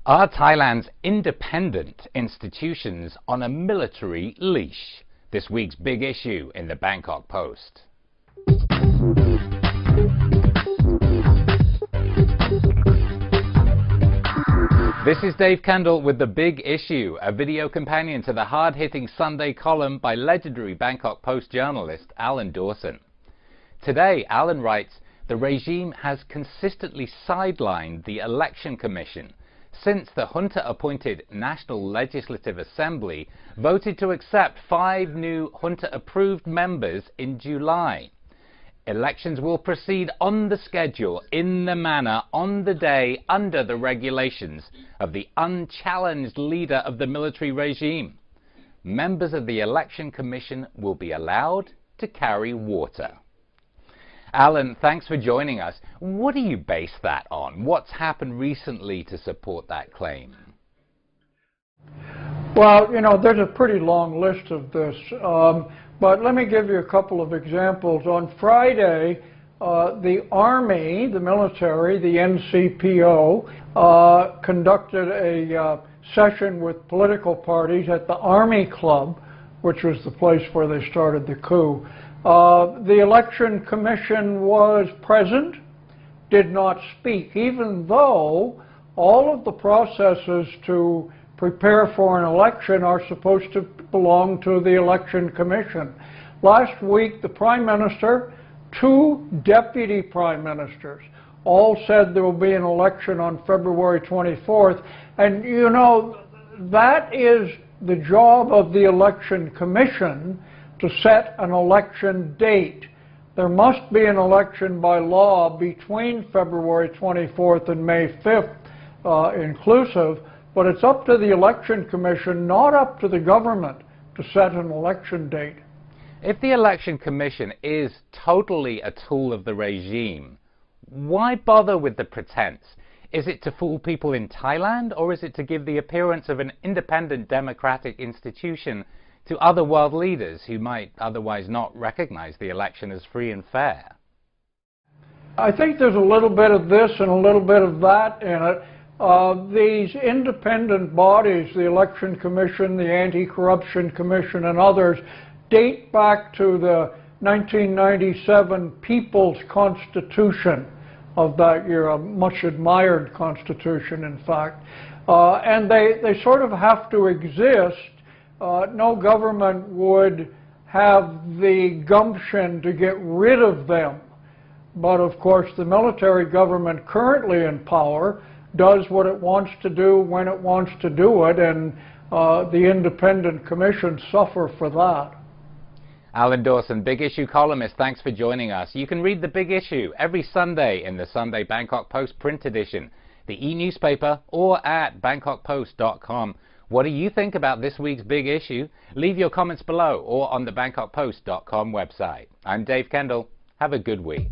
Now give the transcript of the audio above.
Are Thailand's independent institutions on a military leash? This week's big issue in the Bangkok Post. This is Dave Kendall with The Big Issue, a video companion to the hard-hitting Sunday column by legendary Bangkok Post journalist Alan Dawson. Today, Alan writes, the regime has consistently sidelined the Election Commission since the junta-appointed National Legislative Assembly voted to accept 5 new junta-approved members in July. Elections will proceed on the schedule, in the manner, on the day, under the regulations of the unchallenged leader of the military regime. Members of the Election Commission will be allowed to carry water. Alan, thanks for joining us. What do you base that on? What's happened recently to support that claim? Well, you know, there's a pretty long list of this, but let me give you a couple of examples. On Friday, the Army, the military, the NCPO, conducted a session with political parties at the Army Club, which was the place where they started the coup. The Election Commission was present, did not speak, even though all of the processes to prepare for an election are supposed to belong to the Election Commission. Last week, the Prime Minister, 2 deputy Prime Ministers, all said there will be an election on February 24th. And, you know, that is the job of the Election Commission, to set an election date. There must be an election by law between February 24th and May 5th inclusive, but it's up to the Election Commission, not up to the government, to set an election date. If the Election Commission is totally a tool of the regime, why bother with the pretense? Is it to fool people in Thailand, or is it to give the appearance of an independent democratic institution to other world leaders who might otherwise not recognize the election as free and fair? I think there's a little bit of this and a little bit of that in it. These independent bodies, the Election Commission, the Anti-Corruption Commission, and others, date back to the 1997 People's Constitution of that year, a much admired constitution, in fact. And they sort of have to exist. No government would have the gumption to get rid of them. But of course, the military government currently in power does what it wants to do when it wants to do it, and the independent commissions suffer for that. Alan Dawson, Big Issue columnist, thanks for joining us. You can read The Big Issue every Sunday in the Sunday Bangkok Post print edition, the e-newspaper, or at bangkokpost.com. What do you think about this week's big issue? Leave your comments below or on the bangkokpost.com website. I'm Dave Kendall. Have a good week.